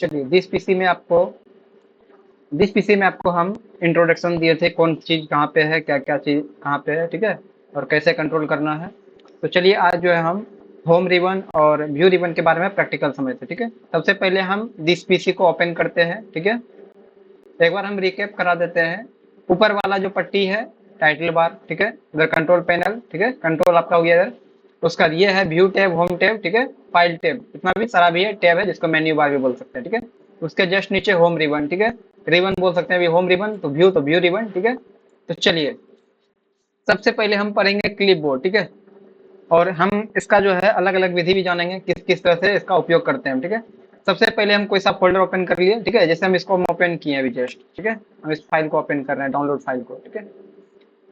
चलिए this PC में आपको हम इंट्रोडक्शन दिए थे, कौन चीज़ कहाँ पे है, क्या क्या चीज़ कहाँ पे है, ठीक है, और कैसे कंट्रोल करना है। तो चलिए आज जो है हम होम रिबन और व्यू रिबन के बारे में प्रैक्टिकल समझते हैं, ठीक है। सबसे पहले हम दिस पीसी को ओपन करते हैं, ठीक है। एक बार हम रिकैप करा देते हैं। ऊपर वाला जो पट्टी है टाइटल बार, ठीक है, इधर कंट्रोल पैनल, ठीक है, कंट्रोल आपका हो गया इधर। उसका ये है व्यू टैब, होम टैब, ठीक है, फाइल टैब, इतना भी सारा भी है टैब है जिसको मेन्यू बार भी बोल सकते हैं, ठीक है। उसके जस्ट नीचे होम रिबन, ठीक है, रिबन बोल सकते हैं अभी, होम रिबन तो व्यू रिबन, ठीक है। तो चलिए सबसे पहले हम पढ़ेंगे क्लिप बोर्ड, ठीक है, और हम इसका जो है अलग अलग विधि भी जानेंगे किस किस तरह से इसका उपयोग करते हैं हम, ठीक है। सबसे पहले हम कोई सा फोल्डर ओपन कर लिए, ठीक है, जैसे हम इसको ओपन किए हैं अभी जस्ट, ठीक है। हम इस फाइल को ओपन कर रहे हैं, डाउनलोड फाइल को, ठीक है।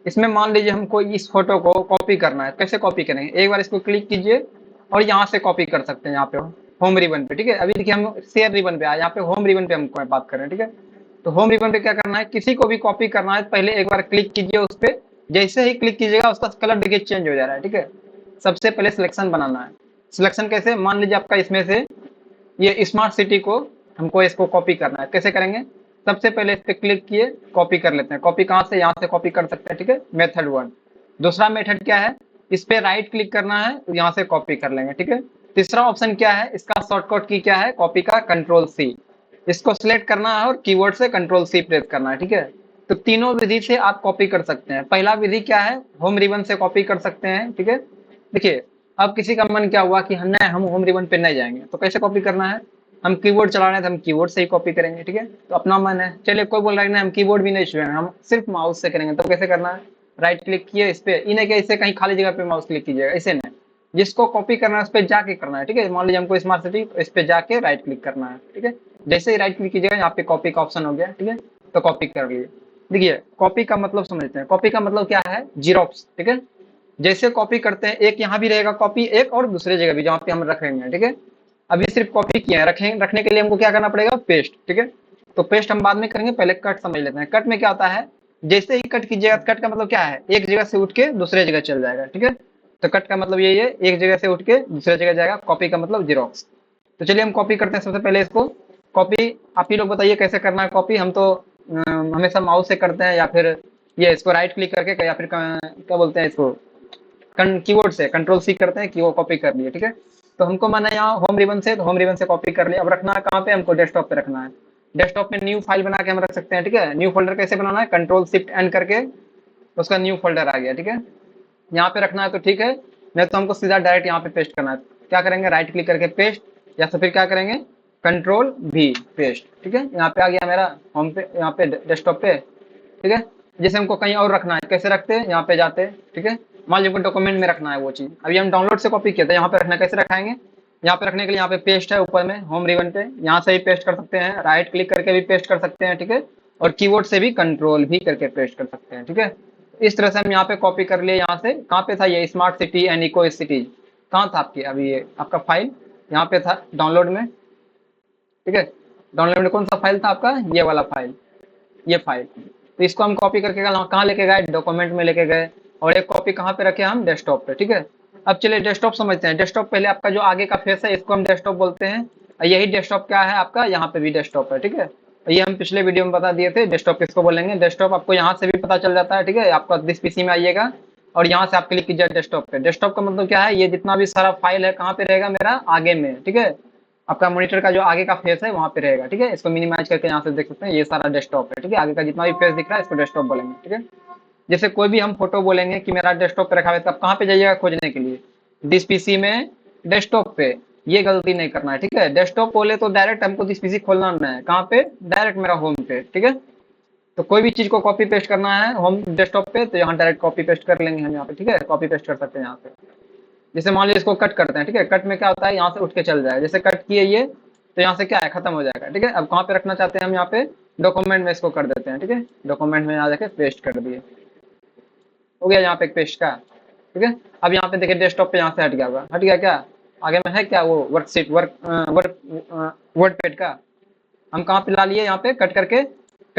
इसमें मान लीजिए हमको इस फोटो को कॉपी करना है, कैसे कॉपी करेंगे, एक बार इसको क्लिक कीजिए और यहाँ से कॉपी कर सकते हैं, यहाँ पे होम रिबन पे, ठीक है। अभी देखिए हम शेयर रिबन पे आए, यहाँ पे होम रिबन पे हम बात कर रहे हैं, ठीक है। तो होम रिबन पे क्या करना है, किसी को भी कॉपी करना है पहले एक बार क्लिक कीजिए उस पर। जैसे ही क्लिक कीजिएगा उसका कलर देखिए चेंज हो जा रहा है, ठीक है। सबसे पहले सिलेक्शन बनाना है। सिलेक्शन कैसे, मान लीजिए आपका इसमें से ये स्मार्ट सिटी को हमको इसको कॉपी करना है, कैसे करेंगे। सबसे पहले इस पे क्लिक किए, कॉपी कर लेते हैं। कॉपी कहाँ से, यहाँ से कॉपी कर सकते हैं, ठीक है, मेथड 1। दूसरा मेथड क्या है, इस पे राइट क्लिक करना है तो यहाँ से कॉपी कर लेंगे, ठीक है। तीसरा ऑप्शन क्या है, इसका शॉर्टकट की क्या है, कॉपी का कंट्रोल सी। इसको सिलेक्ट करना है और कीबोर्ड से कंट्रोल सी प्रेस करना है, ठीक है। तो तीनों विधि से आप कॉपी कर सकते हैं। पहला विधि क्या है, होम रिबन से कॉपी कर सकते हैं, ठीक है। देखिए अब किसी का मन क्या हुआ कि नहीं हम होम रिबन पे नहीं जाएंगे, तो कैसे कॉपी करना है, हम कीबोर्ड चला रहे हैं तो हम कीबोर्ड से ही कॉपी करेंगे, ठीक है। तो अपना मन है, चलिए कोई बोल रहा है ना हम कीबोर्ड भी नहीं छुएंगे, हम सिर्फ माउस से करेंगे, तो कैसे करना है, राइट क्लिक किए इस पे, इन्हें क्या इससे कहीं खाली जगह पे माउस क्लिक कीजिएगा, इसे नहीं, जिसको कॉपी करना है उस पर जाके करना है, ठीक है। मान लीजिए हमको स्मार्ट सिटी, इस पे जाके राइट क्लिक करना है, ठीक है। जैसे ही राइट क्लिक कीजिएगा यहाँ पे कॉपी का ऑप्शन हो गया, ठीक है, तो कॉपी कर लिए। देखिए कॉपी का मतलब समझते हैं, कॉपी का मतलब क्या है, जीरोक्स, ठीक है। जैसे कॉपी करते हैं, एक यहाँ भी रहेगा कॉपी, एक और दूसरे जगह भी जहाँ पे हम रखेंगे, ठीक है। अभी सिर्फ कॉपी किया है, रखने के लिए हमको क्या करना पड़ेगा, पेस्ट, ठीक है। तो पेस्ट हम बाद में करेंगे, पहले कट समझ लेते हैं। कट में क्या होता है, जैसे ही कट कीजिएगा, कट का मतलब क्या है, एक जगह से उठ के दूसरे जगह चल जाएगा, ठीक है। तो कट का मतलब यही है, एक जगह से उठ के दूसरे जगह जाएगा। कॉपी का मतलब जीरोक्स। तो चलिए हम कॉपी करते हैं। सबसे पहले इसको कॉपी, आप ही लोग बताइए कैसे करना है कॉपी। हम तो हमेशा माउस से करते हैं, या फिर ये इसको राइट क्लिक करके, या फिर क्या बोलते हैं इसको, कीबोर्ड से कंट्रोल सी करते हैं कि वो कॉपी कर लिए, ठीक है। तो हमको माना यहाँ होम रिबन से, तो होम रिबन से कॉपी कर लिया। अब रखना है कहाँ पे, हमको डेस्कटॉप पे रखना है। डेस्कटॉप में न्यू फाइल बना के हम रख सकते हैं, ठीक है। न्यू फोल्डर कैसे बनाना है, कंट्रोल शिफ्ट एन करके उसका न्यू फोल्डर आ गया, ठीक है। यहाँ पे रखना है तो ठीक है, नहीं तो हमको सीधा डायरेक्ट यहाँ पे पेस्ट करना है। क्या करेंगे, राइट क्लिक करके पेस्ट, या तो फिर क्या करेंगे, कंट्रोल भी पेस्ट, ठीक है। यहाँ पे आ गया मेरा होम पे, यहाँ पे डेस्कटॉप पे, ठीक है। जैसे हमको कहीं और रखना है, कैसे रखते हैं, यहाँ पे जाते हैं, ठीक है। मान लीजिए डॉक्यूमेंट में रखना है वो चीज, अभी हम डाउनलोड से कॉपी किया था, यहाँ पे रखना है, कैसे रखाएंगे, यहाँ पे रखने के लिए यहाँ पे पेस्ट है ऊपर में होम रिबन पे, यहाँ से भी पेस्ट कर सकते हैं, राइट क्लिक करके भी पेस्ट कर सकते हैं, ठीक है। और कीबोर्ड से भी कंट्रोल भी करके पेस्ट कर सकते हैं, ठीक है। इस तरह से हम यहाँ पे कॉपी कर लिए। यहाँ से कहाँ पे था ये, smart city and eco cities, कहाँ था आपकी, अभी ये आपका फाइल यहाँ पे था डाउनलोड में, ठीक है। डाउनलोड में कौन सा फाइल था आपका, ये वाला फाइल, ये फाइल। तो इसको हम कॉपी करके कहाँ लेके गए, डॉक्यूमेंट में लेके गए, और एक कॉपी कहाँ पे रखे हम, डेस्कटॉप पे, ठीक है। अब चलिए डेस्कटॉप समझते हैं। डेस्कटॉप पहले आपका जो आगे का फेस है इसको हम डेस्कटॉप बोलते हैं, और यही डेस्कटॉप क्या है आपका, यहाँ पे भी डेस्कटॉप है, ठीक है। तो ये हम पिछले वीडियो में बता दिए थे डेस्कटॉप किसको बोलेंगे। डेस्कटॉप आपको यहाँ से भी पता चल जाता है, ठीक है। आपका दिस पीसी में आइएगा और यहाँ से आप क्लिक कीजिए डेस्कटॉप पे। डेस्कटॉप का मतलब क्या है, ये जितना भी सारा फाइल है कहाँ पे रहेगा, मेरा आगे में, ठीक है। आपका मॉनिटर का जो आगे का फेस है वहां पे रहेगा, ठीक है। इसको मिनिमाइज करके यहाँ से देख सकते हैं, ये सारा डेस्कटॉप है, ठीक है। आगे का जितना भी फेस दिख रहा है इसको डेस्कटॉप बोलेंगे, ठीक है। जैसे कोई भी हम फोटो बोलेंगे कि मेरा डेस्कटॉप पे रखा हुआ है, तब कहाँ पे जाइएगा खोजने के लिए, दिस पीसी में डेस्कटॉप पे। ये गलती नहीं करना है, ठीक है। डेस्कटॉप बोले तो डायरेक्ट हमको दिस पीसी खोलना नहीं है, कहाँ पे, डायरेक्ट मेरा होम पे, ठीक है। तो कोई भी चीज को कॉपी पेस्ट करना है होम डेस्कटॉप पे, तो यहाँ डायरेक्ट कॉपी पेस्ट कर लेंगे हम यहाँ पे, ठीक है। कॉपी पेस्ट कर सकते हैं यहाँ पे। जैसे मान लीजिए इसको कट करते हैं, ठीक है। कट में क्या होता है, यहाँ से उठ के चल जाए, जैसे कट किए ये, तो यहाँ से क्या है, खत्म हो जाएगा, ठीक है। अब कहाँ पे रखना चाहते हैं हम, यहाँ पे डॉक्यूमेंट में इसको कर देते हैं, ठीक है। डॉक्यूमेंट में आ जाके पेस्ट कर दिए, हो गया यहाँ पे एक पेस्ट का, ठीक है। अब यहाँ पे देखिए डेस्कटॉप पे यहाँ से हट गया होगा, हट गया क्या, आगे में है क्या वो वर्कशीट, वर्ड पैड का, हम कहाँ पे ला लिए, यहाँ पे कट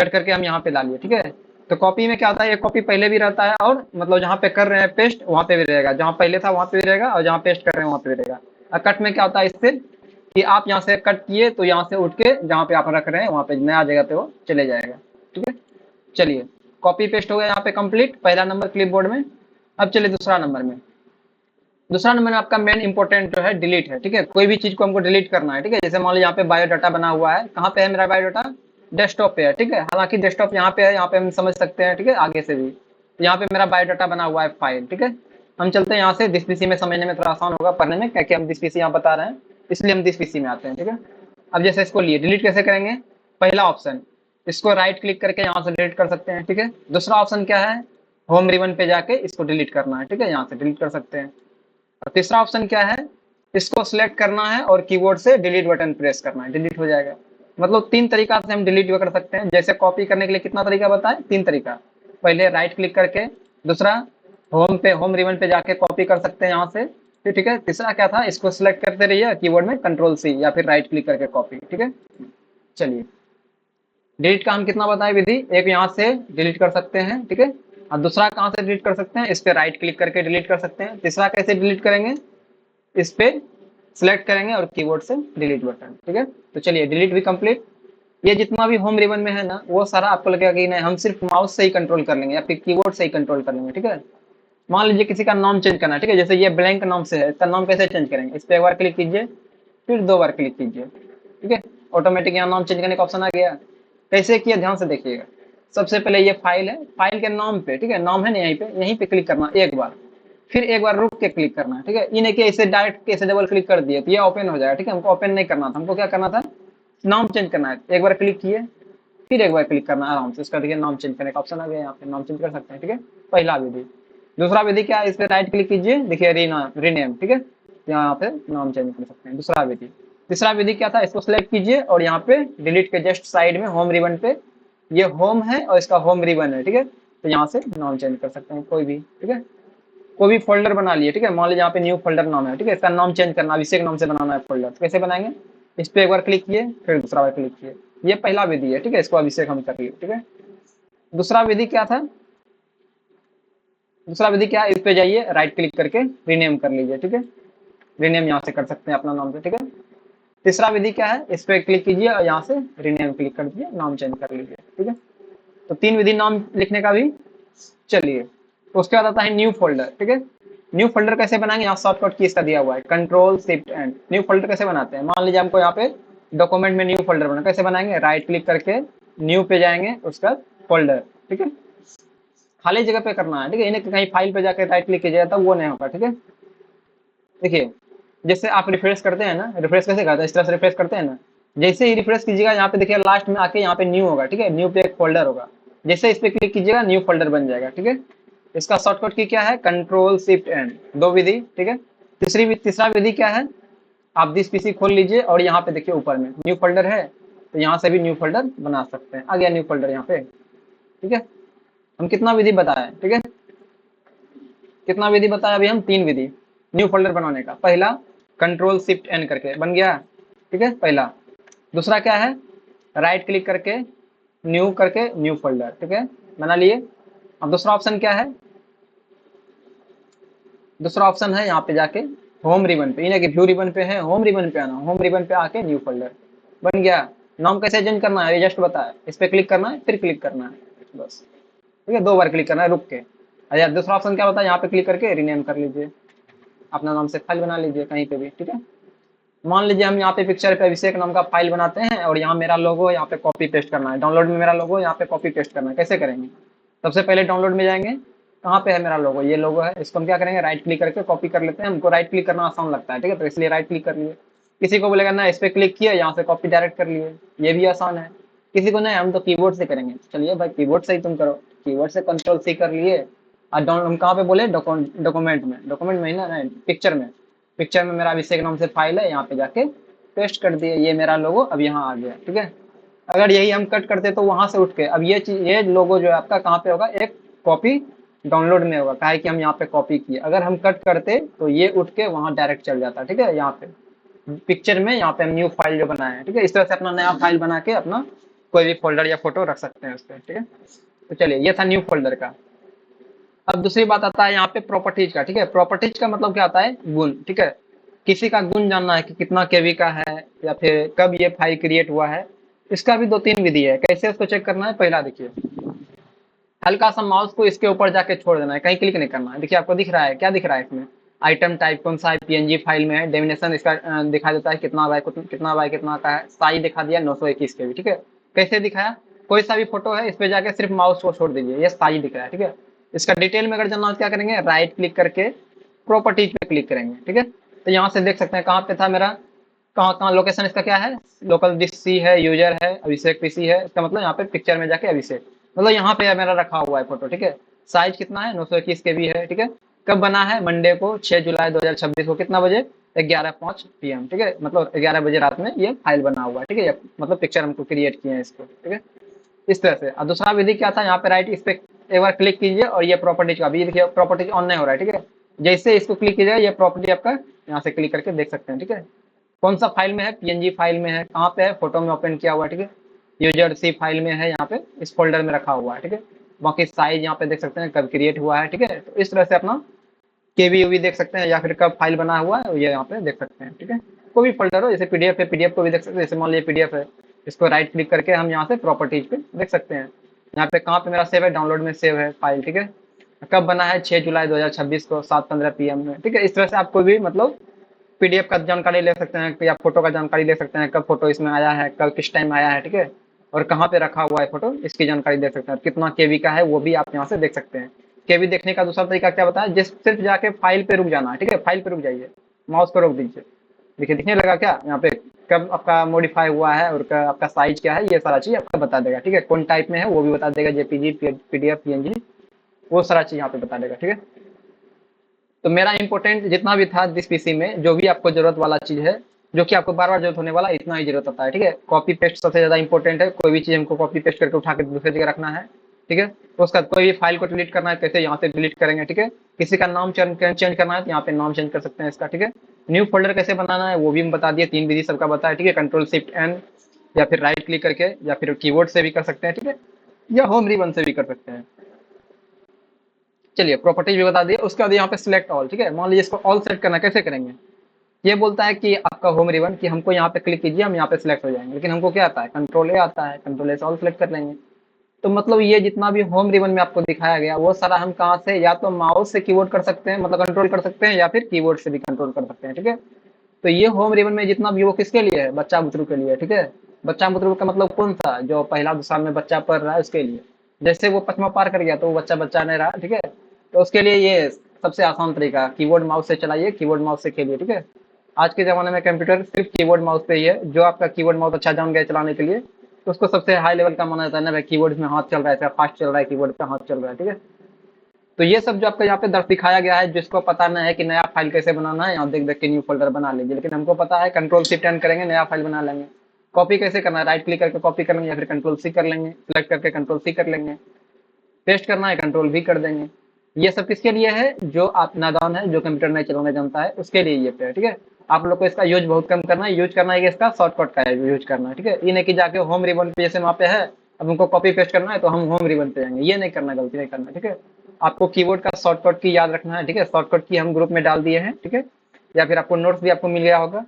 करके हम यहाँ पे ला लिए, ठीक है। तो कॉपी में क्या होता है, एक कॉपी पहले भी रहता है, और मतलब जहाँ पे कर रहे हैं पेस्ट वहाँ पे भी रहेगा, जहाँ पहले था वहाँ पे भी रहेगा, और जहाँ पेस्ट कर रहे हैं वहाँ पे भी रहेगा। और कट में क्या होता है, इससे कि आप यहाँ से कट किए तो यहाँ से उठ के जहाँ पे आप रख रहे हैं वहाँ पे नया जगह पे वो चले जाएगा। ठीक है, चलिए कॉपी पेस्ट हो गया यहाँ पे कंप्लीट, पहला नंबर क्लिपबोर्ड में। अब चलिए दूसरा नंबर में। दूसरा नंबर में आपका मेन इंपॉर्टेंट जो है डिलीट है। ठीक है, कोई भी चीज को हमको डिलीट करना है। ठीक है, जैसे मान लो यहाँ पे बायोडाटा बना हुआ है, कहाँ पे है मेरा बायोडाटा? डेस्कटॉप पे है। ठीक है, हालांकि डेस्कटॉप यहाँ पे है, यहाँ पे हम समझ सकते हैं। ठीक है, आगे से भी यहाँ पे मेरा बायोडाटा बना हुआ है फाइल। ठीक है, हम चलते हैं यहाँ से, दिस पीसी में समझने में थोड़ा आसान होगा पढ़ने में, क्या हम दिस पीसी यहाँ बता रहे हैं, इसलिए हम दिस पीसी में आते हैं। ठीक है, अब जैसे इसको लिए डिलीट कैसे करेंगे? पहला ऑप्शन, इसको राइट क्लिक करके यहाँ से डिलीट कर सकते हैं। ठीक है, दूसरा ऑप्शन क्या है? होम रिबन पे जाके इसको डिलीट करना है। ठीक है, यहाँ से डिलीट कर सकते हैं। और तीसरा ऑप्शन क्या है? इसको सिलेक्ट करना है और कीबोर्ड से डिलीट बटन प्रेस करना है, डिलीट हो जाएगा। मतलब तीन तरीका से हम डिलीट भी कर सकते हैं। जैसे कॉपी करने के लिए कितना तरीका बताएं? तीन तरीका। पहले राइट क्लिक करके, दूसरा होम रिबन पे जाके कॉपी कर सकते हैं यहाँ से। फिर ठीक है, तीसरा क्या था? इसको सिलेक्ट करते रहिए कीबोर्ड में कंट्रोल सी या फिर राइट क्लिक करके कॉपी। ठीक है, चलिए डिलीट का हम कितना बताएं विधि? एक यहाँ से डिलीट कर सकते हैं। ठीक है, और दूसरा कहाँ से डिलीट कर सकते हैं? इस पे राइट क्लिक करके डिलीट कर सकते हैं। तीसरा कैसे डिलीट करेंगे? इस पे सिलेक्ट करेंगे और कीबोर्ड से डिलीट बटन। ठीक है, तो चलिए डिलीट भी कंप्लीट। ये जितना भी होम रिबन में है ना, वो सारा आपको लगेगा कि नहीं हम सिर्फ माउस से ही कंट्रोल कर लेंगे या फिर कीबोर्ड से ही कंट्रोल कर लेंगे। ठीक है, मान लीजिए किसी का नाम चेंज करना है। ठीक है, जैसे ये ब्लैंक नाम से है, इसका नाम कैसे चेंज करेंगे? इस पे एक बार क्लिक कीजिए, फिर दो बार क्लिक कीजिए। ठीक है, ऑटोमेटिक यहाँ नाम चेंज करने का ऑप्शन आ गया। कैसे किया ध्यान से देखिएगा। सबसे पहले ये फाइल है, फाइल के नाम पे, ठीक है, नाम है ना, यहीं पे क्लिक करना एक बार, फिर एक बार रुक के क्लिक करना है। ठीक है, ये नहीं कि इसे डायरेक्ट कैसे डबल क्लिक कर दिए तो ये ओपन हो जाएगा। ठीक है, हमको ओपन नहीं करना था, हमको क्या करना था? नाम चेंज करना है। एक बार क्लिक किए, फिर एक बार क्लिक करना है आराम से, इसका देखिए नाम चेंज करने का ऑप्शन आ गया, यहाँ पे नाम चेंज कर सकते हैं। ठीक है, पहला विधि। दूसरा विधि क्या है? इस पे राइट क्लिक कीजिए, देखिए रीनेम। ठीक है, यहाँ पे नाम चेंज कर सकते हैं, दूसरा विधि। तीसरा विधि क्या था? इसको सिलेक्ट कीजिए और यहाँ पे डिलीट के जस्ट साइड में होम रिबन पे, ये होम है और इसका होम रिबन है। ठीक है, तो यहाँ से नाम चेंज कर सकते हैं कोई भी। ठीक है, कोई भी फोल्डर बना लिए। ठीक है, मान लीजिए यहाँ पे न्यू फोल्डर नाम है। ठीक है, इसका नाम चेंज करना, अभिषेक नाम से बनाना है फोल्डर, तो कैसे बनाएंगे? इस पे एक बार क्लिक किए, फिर दूसरा बार क्लिक किए। ये पहला विधि है। ठीक है, इसको अभिषेक हम कर लिए। ठीक है, दूसरा विधि क्या था? दूसरा विधि क्या है? इस पे जाइए, राइट क्लिक करके रीनेम कर लीजिए। ठीक है, रीनेम यहाँ से कर सकते हैं अपना नाम से। ठीक है, तीसरा विधि क्या है? इस पे क्लिक कीजिए और यहाँ से रीनेम क्लिक कर दीजिए, नाम चेंज कर लीजिए। ठीक है, तो तीन विधि नाम लिखने का भी। चलिए, तो उसके बाद आता है न्यू फोल्डर। ठीक है, न्यू फोल्डर कैसे बनाएंगे? यहाँ शॉर्टकट की इसका दिया हुआ है, control shift and. New folder कैसे बनाते हैं? मान लीजिए हमको यहाँ पे डॉक्यूमेंट में न्यू फोल्डर बना, कैसे बनाएंगे? राइट क्लिक करके न्यू पे जाएंगे, उसका फोल्डर। ठीक है, खाली जगह पे करना है। ठीक है, इन्हें कहीं फाइल पे जाकर राइट क्लिक कीजिएगा तब वो नहीं होगा। ठीक है, देखिए जैसे आप रिफ्रेश करते हैं ना, रिफ्रेश कैसे करते हैं? इस तरह से रिफ्रेश करते हैं ना, जैसे ही रिफ्रेश कीजिएगा यहाँ पे देखिए लास्ट में आके यहाँ पे न्यू होगा। ठीक है, न्यू पे एक फोल्डर होगा, जैसे इस पे क्लिक कीजिएगा न्यू फोल्डर बन जाएगा। ठीक है, इसका शॉर्टकट की क्या है? कंट्रोल शिफ्ट एंड, दो विधि। ठीक है, तीसरा विधि क्या है? आप दिस पीसी खोल लीजिए और यहाँ पे देखिए ऊपर में न्यू फोल्डर है, तो यहाँ से भी न्यू फोल्डर बना सकते हैं। आ गया न्यू फोल्डर यहाँ पे। ठीक है, हम कितना विधि बताए? ठीक है, कितना विधि बताया अभी हम? तीन विधि न्यू फोल्डर बनाने का। पहला कंट्रोल शिफ्ट एन करके बन गया। ठीक है, पहला। दूसरा क्या है? राइट क्लिक करके न्यू करके न्यू फोल्डर। ठीक है, बना लिए। अब दूसरा ऑप्शन क्या है? दूसरा ऑप्शन है यहाँ पे जाके होम रिबन पे, यानी कि व्यू रिबन पे है, होम रिबन पे आना, होम रिबन पे आके न्यू फोल्डर बन गया। नाम कैसे चेंज करना है? ये जस्ट बताया, इस पे क्लिक करना है, फिर क्लिक करना है बस। ठीक है, दो बार क्लिक करना है रुक के। अच्छा, दूसरा ऑप्शन क्या होता है? यहाँ पे क्लिक करके रीनेम कर लीजिए, अपना नाम से फाइल बना लीजिए कहीं पे भी। ठीक है, मान लीजिए हम यहाँ पे पिक्चर पे अभिषेक नाम का फाइल बनाते हैं और यहाँ मेरा लोगो यहाँ पे कॉपी पेस्ट करना है, डाउनलोड में मेरा लोगो यहाँ पे कॉपी पेस्ट करना है। कैसे करेंगे? सबसे पहले डाउनलोड में जाएंगे, कहाँ पे है मेरा लोगो? ये लोगो है, इसको हम क्या करेंगे? राइट क्लिक करके कॉपी कर लेते हैं, हमको राइट क्लिक करना आसान लगता है। ठीक है, तो इसलिए राइट क्लिक कर लिए। किसी को बोलेगा ना, इस पे क्लिक किया, यहाँ से कॉपी डायरेक्ट कर लिए, ये भी आसान है। किसी को नहीं, हम तो कीबोर्ड से करेंगे। चलिए भाई, कीबोर्ड से ही तुम करो, कीबोर्ड से कंट्रोल सी कर लिए। और डाउन हम कहाँ पे बोले? डॉक्यूमेंट में ही ना, नहीं पिक्चर में। पिक्चर में मेरा अभिषेक नाम से फाइल है, यहाँ पे जाके पेस्ट कर दिए, ये मेरा लोगो अब यहाँ आ गया। ठीक है, अगर यही हम कट करते तो वहां से उठ के अब ये चीज, ये लोगो जो है आपका कहाँ पे होगा? एक कॉपी डाउनलोड में होगा, काहे कि हम यहाँ पे कॉपी किए। अगर हम कट करते तो ये उठ के वहां डायरेक्ट चल जाता। ठीक है, यहाँ पे पिक्चर में यहाँ पे हम न्यू फाइल जो बनाए हैं। ठीक है, इस तरह से अपना नया फाइल बना के अपना कोई भी फोल्डर या फोटो रख सकते हैं उस पर। ठीक है, तो चलिए ये था न्यू फोल्डर का। अब दूसरी बात आता है यहाँ पे प्रॉपर्टीज का। ठीक है, प्रॉपर्टीज का मतलब क्या आता है? गुण। ठीक है, किसी का गुण जानना है कि कितना केवी का है या फिर कब ये फाइल क्रिएट हुआ है, इसका भी 2-3 विधि है। कैसे उसको चेक करना है, पहला देखिए, हल्का सा माउस को इसके ऊपर जाके छोड़ देना है, कहीं क्लिक नहीं करना है। देखिए आपको दिख रहा है, क्या दिख रहा है इसमें, आइटम टाइप कौन सा है, पीएनजी फाइल में है, डेमिनेशन इसका दिखा देता है कितना का है, साइज दिखा दिया 921 के भी, ठीक है। कैसे दिखाया, कोई सा भी फोटो है, इस पे जाके सिर्फ माउस को छोड़ दीजिए, ये साइज दिख रहा है, ठीक है। इसका डिटेल में अगर जानना हो तो क्या करेंगे, राइट क्लिक करके प्रॉपर्टीज पे क्लिक करेंगे, ठीक है। तो यहाँ से देख सकते हैं कहाँ पे था मेरा, कहाँ कहाँ लोकेशन इसका क्या है, लोकल डिस्क सी है, यूजर है, अभिषेक पीसी है, इसका मतलब यहाँ पे पिक्चर में जाके अभिषेक, मतलब यहाँ पे मेरा रखा हुआ है फोटो, ठीक है। साइज कितना है, 921 के भी है, ठीक है। कब बना है, मंडे को 6 जुलाई 2026 को, कितना बजे, 11:05 PM, ठीक है। मतलब 11 बजे रात में ये फाइल बना हुआ है, ठीक है। मतलब पिक्चर हमको क्रिएट किए हैं इसको, ठीक है। इस तरह से। और दूसरा विधि क्या था, यहाँ पे राइट इस पे एक बार क्लिक कीजिए और ये प्रॉपर्टीज का, अभी देखिए प्रॉपर्टीज ऑन नहीं हो रहा है, ठीक है। जैसे इसको क्लिक कीजिएगा ये प्रॉपर्टी आपका यहाँ से क्लिक करके देख सकते हैं, ठीक है। कौन सा फाइल में है, पीएनजी फाइल में है, कहाँ पे है, फोटो में ओपन किया हुआ है, ठीक है। यूजर सी फाइल में है, यहाँ पे इस फोल्डर में रखा हुआ है, ठीक है। बाकी साइज यहाँ पे देख सकते हैं कब क्रिएट हुआ है, ठीक है। तो इस तरह से अपना केवी यूवी देख सकते हैं, या फिर कब फाइल बना हुआ है ये यहाँ पे देख सकते हैं, ठीक है। कोई भी फोल्डर हो, जैसे पीडीएफ है, पीडीएफ को भी देख सकते हैं, जैसे मान लीजिए पीडीएफ है, इसको राइट क्लिक करके हम यहाँ से प्रॉपर्टीज पे देख सकते हैं। यहाँ पे कहाँ पे मेरा सेव है, डाउनलोड में सेव है फाइल, ठीक है। कब बना है, 6 जुलाई 2026 को 7:15 PM में, ठीक है। इस तरह से आप कोई भी मतलब पीडीएफ का जानकारी ले सकते हैं या फोटो का जानकारी ले सकते हैं, कब फोटो इसमें आया है, कब किस टाइम आया है, ठीक है। और कहाँ पे रखा हुआ है फोटो, इसकी जानकारी देख सकते हैं। कितना केवी का है वो भी आप यहाँ से देख सकते हैं। केवी देखने का दूसरा तरीका क्या बताया, जिस सिर्फ जाके फाइल पे रुक जाना है, ठीक है। फाइल पे रुक जाइए, माउस को रोक दीजिए, देखिए दिखने लगा क्या यहाँ पे, कब आपका मॉडिफाई हुआ है और आपका साइज क्या है, ये सारा चीज आपका बता देगा, ठीक है। कौन टाइप में है वो भी बता देगा, जेपीजी, पीडीएफ, पीएनजी, वो सारा चीज यहाँ पे बता देगा, ठीक है। तो मेरा इंपॉर्टेंट जितना भी था जिस पीसी में, जो भी आपको जरूरत वाला चीज है, जो कि आपको बार बार जरूरत होने वाला, इतना ही जरूरत होता है, ठीक है। कॉपी पेस्ट सबसे ज्यादा इंपॉर्टेंट है, कोई भी चीज हमको कॉपी पेस्ट करके उठा के दूसरी जगह रखना है, ठीक है। तो उसका कोई भी फाइल को डिलीट करना है कैसे, यहाँ से डिलीट करेंगे, ठीक है। किसी का नाम चेंज करना है तो यहाँ पे नाम चेंज कर सकते हैं इसका, ठीक है। न्यू फोल्डर कैसे बनाना है वो भी हम बता दिए, 3 विधि सबका बताया, ठीक है। Ctrl+Shift+N, या फिर राइट क्लिक करके, या फिर कीबोर्ड से भी कर सकते हैं, ठीक है, या होम रिबन से भी कर सकते हैं। चलिए प्रॉपर्टीज भी बता दिए, उसके बाद यहाँ पे सिलेक्ट ऑल, ठीक है। मान लीजिए इसको ऑल सेलेक्ट करना, कैसे करेंगे, ये बोलता है कि आपका होम रिबन कि हमको यहाँ पे क्लिक कीजिए, हम यहाँ पे सिलेक्ट हो जाएंगे, लेकिन हमको क्या आता है, Ctrl+A आता है, Ctrl+A से ऑल सेलेक्ट कर लेंगे। तो मतलब ये जितना भी होम रिबन में आपको दिखाया गया वो सारा हम कहाँ से, या तो माउस से कीबोर्ड कर सकते हैं, मतलब कंट्रोल कर सकते हैं, या फिर कीबोर्ड से भी कंट्रोल कर सकते हैं, ठीक है। तो ये होम रिबन में जितना भी वो किसके लिए है, बच्चा बुतरू के लिए, ठीक है। बच्चा बुतरू का मतलब कौन सा, जो पहला दूसरा में बच्चा पढ़ रहा है उसके लिए। जैसे वो 5वां पार कर गया तो वो बच्चा बच्चा नहीं रहा, ठीक है। तो उसके लिए ये सबसे आसान तरीका, कीबोर्ड माउस से चलाइए, कीबोर्ड माउस से खेलिए, ठीक है। आज के ज़माने में कंप्यूटर सिर्फ कीबोर्ड माउस पे ही है। जो आपका कीबोर्ड माउस अच्छा जान गया चलाने के लिए, तो उसको सबसे हाई लेवल का माना जाता है ना भाई, कीबोर्ड में हाथ चल रहा है, फास्ट चल रहा है, कीबोर्ड पे हाथ चल रहा है, ठीक है। तो ये सब जो आपका यहाँ पे दर्ज दिखाया गया है, जिसको पता नहीं है कि नया फाइल कैसे बनाना है, यहाँ देख देख के न्यू फोल्डर बना लीजिए, लेकिन हमको पता है Ctrl+Shift+N करेंगे नया फाइल बना लेंगे। कॉपी कैसे करना है, राइट क्लिक करके कॉपी कर लेंगे, या फिर Ctrl+C कर लेंगे, सिलेक्ट करके Ctrl+C कर लेंगे। पेस्ट करना है Ctrl+V कर देंगे। ये सब किसके लिए है, जो आप नादान है, जो कंप्यूटर नहीं चलाना जानता है, उसके लिए ये पे है, ठीक है। आप लोग को इसका यूज बहुत कम करना है, यूज करना है कि इसका शॉर्टकट का यूज करना है, ठीक है। ये नहीं कि जाके होम रिबन पे, जैसे वहाँ पे है, अब हमको कॉपी पेस्ट करना है तो हम होम रिबन पे जाएंगे, ये नहीं करना, गलती नहीं करना, ठीक है। आपको कीबोर्ड का शॉर्टकट की याद रखना है, ठीक है। शॉर्टकट की हम ग्रुप में डाल दिए हैं, ठीक है। या फिर आपको नोट्स भी आपको मिल गया होगा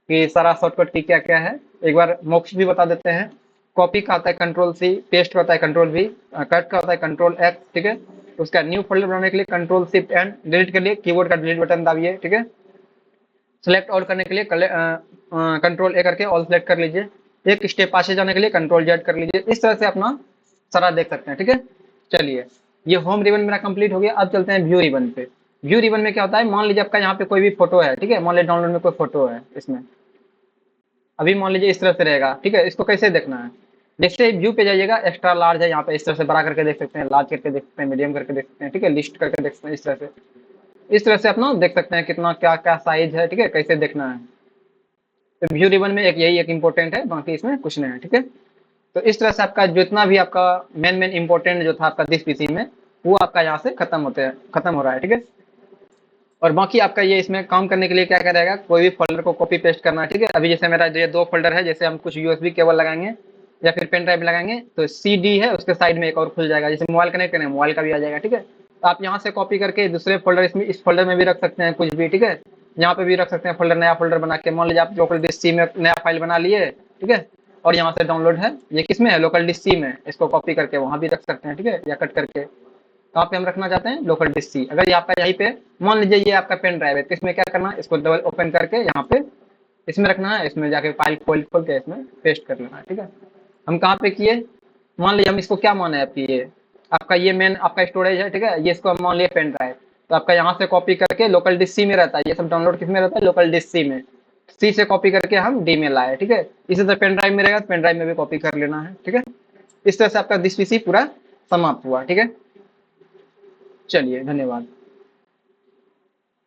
कि सारा शॉर्टकट की क्या क्या है। एक बार मोक्ष भी बता देते हैं। कॉपी का होता है Ctrl+C, पेस्ट का होता है Ctrl+V, कट का होता है Ctrl+X, ठीक है। उसका न्यू फोल्डर बनाने के लिए Ctrl+Shift+N, डिलीट के लिए कीबोर्ड का डिलीट बटन दाबिए, ठीक है। सेलेक्ट ऑल करने के लिए Ctrl+A करके ऑल सेलेक्ट कर लीजिए। एक स्टेप आगे जाने के लिए Ctrl+Z कर लीजिए। इस तरह से अपना सारा देख सकते हैं, ठीक है। चलिए, ये होम रिबन मेरा कंप्लीट हो गया। अब चलते हैं व्यू रिबन पे। व्यू रिबन में क्या होता है, मान लीजिए आपका यहाँ पे कोई भी फोटो है, ठीक है। मान लीजिए डाउनलोड में कोई फोटो है इसमें, अभी मान लीजिए इस तरह से रहेगा, ठीक है। इसको कैसे देखना है, जैसे व्यू पे जाइएगा, एक्स्ट्रा लार्ज है यहाँ पे, इस तरह से बड़ा करके देख सकते हैं, लार्ज करके देख सकते हैं, मीडियम करके देख सकते हैं, ठीक है। लिस्ट करके देख सकते हैं, इस तरह से अपना देख सकते हैं कितना क्या क्या साइज है, ठीक है, कैसे देखना है। तो व्यू रिबन में यही एक इंपॉर्टेंट है, बाकी इसमें कुछ नहीं है, ठीक है। तो इस तरह से आपका जितना भी आपका मेन इंपॉर्टेंट जो था आपका दिस पीसी में, वो आपका यहाँ से खत्म हो रहा है, ठीक है। और बाकी आपका ये इसमें काम करने के लिए क्या करेगा, कोई भी फोल्डर को कॉपी पेस्ट करना है, ठीक है। अभी जैसे मेरा ये 2 फोल्डर है, जैसे हम कुछ यूएसबी केबल लगाएंगे या फिर पेन ड्राइव लगाएंगे, तो CD है, उसके साइड में एक और खुल जाएगा, जैसे मोबाइल कनेक्ट करेंगे मोबाइल का भी आ जाएगा, ठीक है। तो आप यहाँ से कॉपी करके दूसरे फोल्डर, इसमें इस फोल्डर में भी रख सकते हैं कुछ भी, ठीक है। यहाँ पे भी रख सकते हैं फोल्डर, नया फोल्डर बना के। मान लीजिए आप लोकल डिस्क सी में नया फाइल बना लिए, ठीक है, और यहाँ से डाउनलोड है, ये किस में है, लोकल डिस्क सी में, इसको कॉपी करके वहाँ भी रख सकते हैं, ठीक है, या कट करके। कहाँ पे हम रखना चाहते हैं, लोकल डिस्क सी। अगर ये आपका यहीं पे, मान लीजिए ये आपका पेन ड्राइव है, तो इसमें क्या करना है, इसको डबल ओपन करके यहाँ पे इसमें रखना है, इसमें जाके फाइल खोल खोल के इसमें पेस्ट कर लेना है, ठीक है। हम कहाँ पे किए, मान लीजिए हम इसको क्या माने, आपकी ये आपका ये मेन आपका स्टोरेज है, ठीक है, ये इसको हम मान लिया पेन ड्राइव। तो आपका यहाँ से कॉपी करके लोकल डिस्क सी में रहता है, ये सब डाउनलोड किस में रहता है, लोकल डिस्क सी में। सी से कॉपी करके हम डी में लाए, ठीक है। इसी तरह पेन ड्राइव में रहेगा, पेन ड्राइव में भी कॉपी कर लेना है, ठीक है। इस तरह से आपका डिस्क पीसी पूरा समाप्त हुआ, ठीक है। चलिए, धन्यवाद।